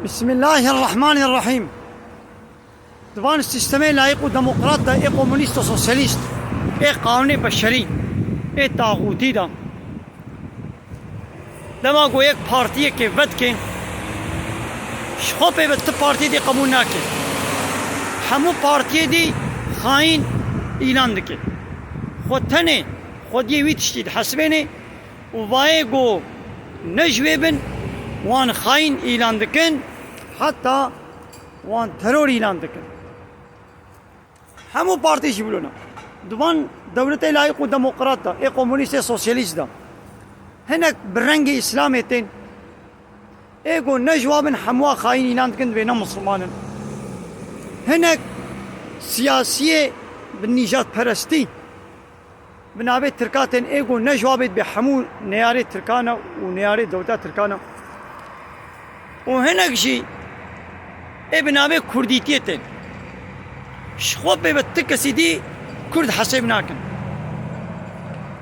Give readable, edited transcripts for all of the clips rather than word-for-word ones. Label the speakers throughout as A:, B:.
A: بسم الله الرحمن الرحیم. دوان سیستم لایق و دموکرات دا، ای کمونیست و سوسیالیست، ای قانون بشری، ای طاغوتی دا. دما گو یک پارتی که ود که شخو پی بد پارتی دی قبول نکه، همو پارتی دی خائن اعلان دکه. خود تنه خود یه ویتشتید حسبینه و وای گو نجوی بن وان خائن اعلان دکن، حتی وان ترور اعلان دکن. همو پارتی شی بلونا دوان دولت لایق و دموکرات دا، ای کمونیست سوسیالیست دا، هنک برنگ اسلام تین ایگو نجوابن هموا خائن اعلان دکن بین مسلمانن. هنک سیاسی بالنجات پرستی بنابه ترکاتن ایگو نجوابت به همو نیاره ترکانا و نیاره دولت ترکانا. و هنک جی ای بنابه کردیتیتن شخوب به تکسی دی کرد حساب ناکن.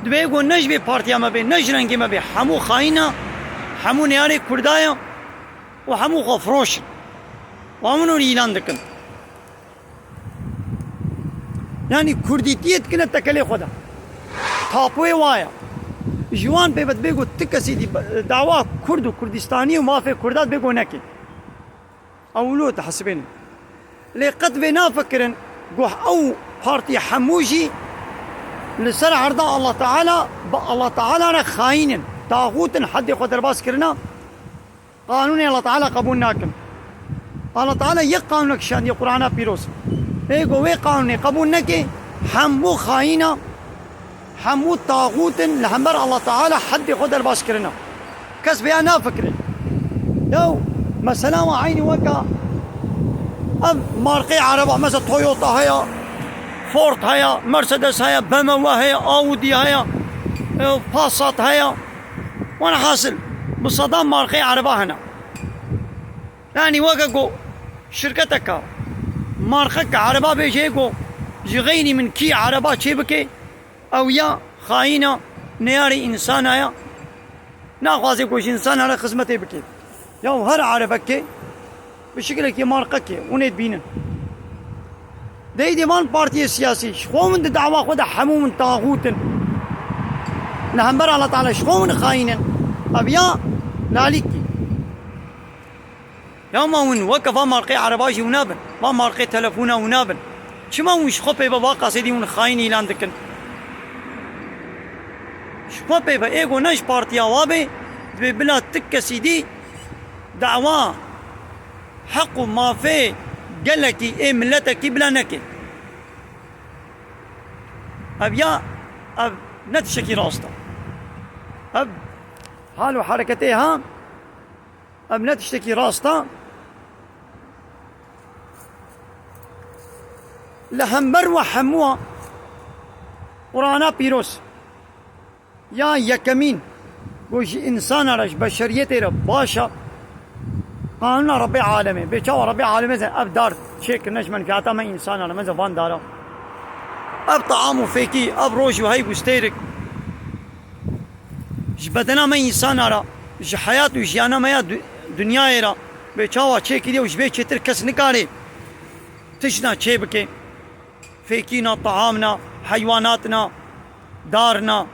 A: دوی گو نج به پارتیا ما به نج رنگی ما به همو خائنا، همو نیاره کردایا و همو خفروش و همونو اعلان دکن. یعنی کردیتیت کنه تکلی خدا تاپوی وایا جوان به بد بگو تکسی دی دعوا کرد و کردستانی و مافی کردات بگو نکی اولو تحسبين لقد بنا فكرن قوح او بارتي حموجي لسر عرضاء الله تعالى الله تعالى انا خاين طاغوت حد قدر باس كرنا قانون الله تعالى قبول ناكم. الله تعالى يقانونك شان يقرانا بيروس ايغو وي قانون قبول نكي حمو خاينه حمو طاغوت لحمر الله تعالى حد قدر باس كرنا كسب انا فكري لو مثلا عيني وكا اب مارقي عربة مثلا تويوتا هيا فورد هيا مرسيدس هيا بموا هيا اودي هيا باسات هيا وانا حاصل بصدام مارقي عربة هنا يعني وكا شركتك مارقك عربة بيجيكو جغيني من كي عربة شبكي او يا خاينة نياري انسان هيا ناخوازي كوش انسان على خدمتي بكي يو هر عربك بشكلك مارقك ونيت بينن دي ديوان بارتي السياسي شخو من دعوة خدا حمو من طاغوت لهمبر الله تعالى شخو من خاينا ابيا لاليكي يوم ون وقفا مارقي عرباجي ونابن ما مارقي تلفونا ونابن شما وش خو بيبا واقع سيدي من خاين اعلان دكن شما بيبا ايغو نش بارتي اوابي بلا تك سيدي دعوة حق ما في قالك ايه ملتك بلا نكي اب يا اب نتشكي راستا اب حالو حركتيها اب نتشتكي راستا لهمبر وحموها قرانا بيروس يا يكمين وش انسان رش بشريتي باشا قانون ربي عالمي بيشاو ربي عالمي زين اب دار شيك نجمن في عطا ما انسان على مزه فان دارا اب طعامه فيكي اب روج وهي بوستيرك بدنا ما انسان على حياته جيانا ما دنيا يرا بيشاو شيك دي وش بيشتر كس نكاري تشنا شيبكي فيكينا طعامنا حيواناتنا دارنا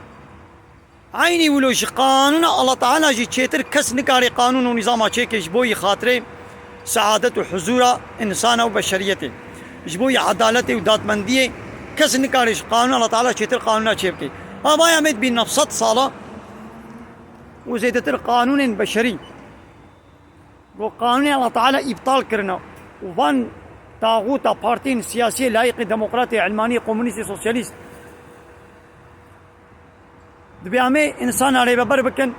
A: عيني ولوش قانون الله تعالى جي تشيتر كس نكاري قانون ونظام تشيكش بوي خاطري سعادة وحزورة إنسان وبشريته جبوي عدالته ودادمندية كس نكاريش قانون الله تعالى تشيتر قانونا تشيبكي أما يمد بنفسات صالة وزيدتر قانون بشري وقانون الله تعالى إبطال كرنا وفان طاغوتا بارتين سياسية لايقي ديمقراطي علماني كومونيستي سوسياليست دبيامي انسان عليه ببر بكن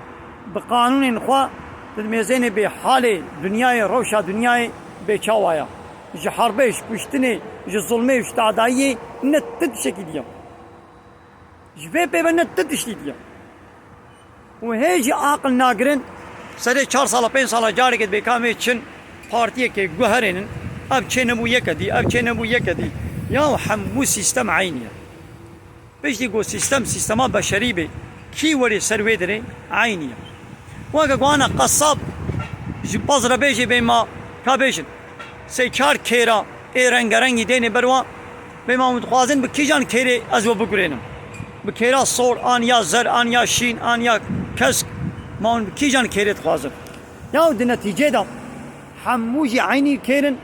A: بقانون خوا تدميزين بحال دنياي روشا دنياي بيشاوايا جي حربيش كشتني جي ظلمي وشتعدايي نتد شكليا جبي بيبا نتد شكليا وهيجي عاقل ناقرن سري 4 سال 5 سال جاري قد بكامي تشن بارتيه كي جوهرين اب تشنبو يكدي اب تشنبو يكدي يا حمو سيستم عينيا بيش دي سيستمات بشري بي كي وري سروي دري عينيا واقع وانا قصاب بازرا بيجي بما كابيشن سيكار كيرا اي رنگرنگي ديني بروا بما متخوازن بكيجان كيري ازو بقرينم بكيرا صور آن يا زر آن يا شين آن يا كسك ما اون بكيجان كيري تخوازن ياو دي نتيجة دا حموجي عيني كيرن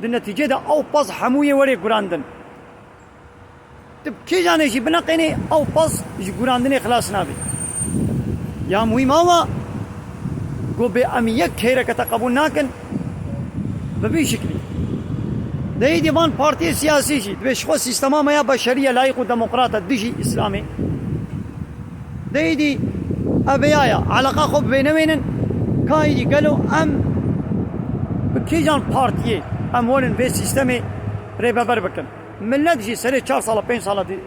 A: دي نتيجة دا او باز حموية وري قراندن تب كيجان ايشي بناقيني او باز قراندن خلاص نابي يا مهم هوا قو بأمية كيرا كتقبول ناكن ببي شكلي ده ديوان بارتي سياسي شي دبي شخص سيستما ما بشريه لايق وديمقراط ديجي اسلامي ده دي ابيايا علاقه خب بينوين كايدي قالوا ام بكيجان بارتي ام ولن في سيستمي ريبا بربكن ملت جي سنه 4 سال 5 سال دي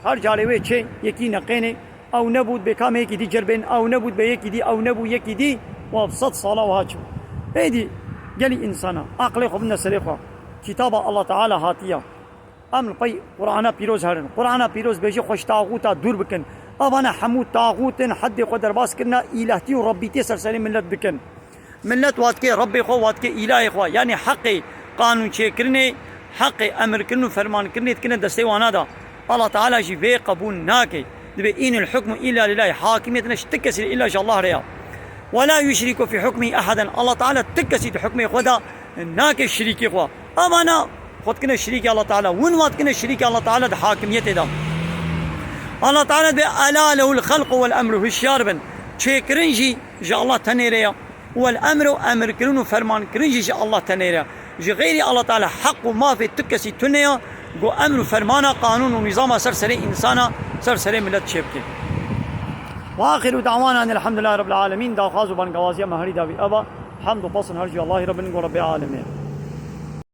A: هر جالي وي شي يكي نقيني او نبود بكام يكي دي جربين او نبود بيكي دي او نبو يكي دي وابسط صلاه وهاجو هيدي قالي انسانا عقلي خب نسليخوا كتاب الله تعالى هاتيا ام القي قرانا بيروز هرن قرانا بيروز بيجي خوش طاغوتا دور بكن ابانا حمود طاغوت حد قدر باس كنا الهتي وربيتي سلسله ملت بكن ملت واتكي ربي خو واتكي الهي خو يعني حقي قانون شكرني حقي امر كنو فرمان كني كنا دستي وانا دا الله تعالى جي في قبول ناكي دبي ان الحكم الا لله حاكميتنا اشتكسر الا شاء الله ريا ولا يشرك في حكمه احدا الله تعالى تكسي حكمه خدا ناكي شريكي خو امانا خود كنا شريك الله تعالى وين وات كنا شريك الله تعالى ده حاكميته ده الله تعالى بألا له الخلق والامر في الشاربن شي كرنجي جاء الله تنيريا والامر امر كرنو فرمان كرنجي جاء الله تنيريا جي غيري الله تعالى حق ما في تكسي تنيا جو امر فرمانا قانون ونظام سرسري انسانا سرسري ملت شبكي واخر دعوانا ان الحمد لله رب العالمين دا خاص بن غوازيا مهري داوي ابا حمد وفصل هرجي الله رب العالمين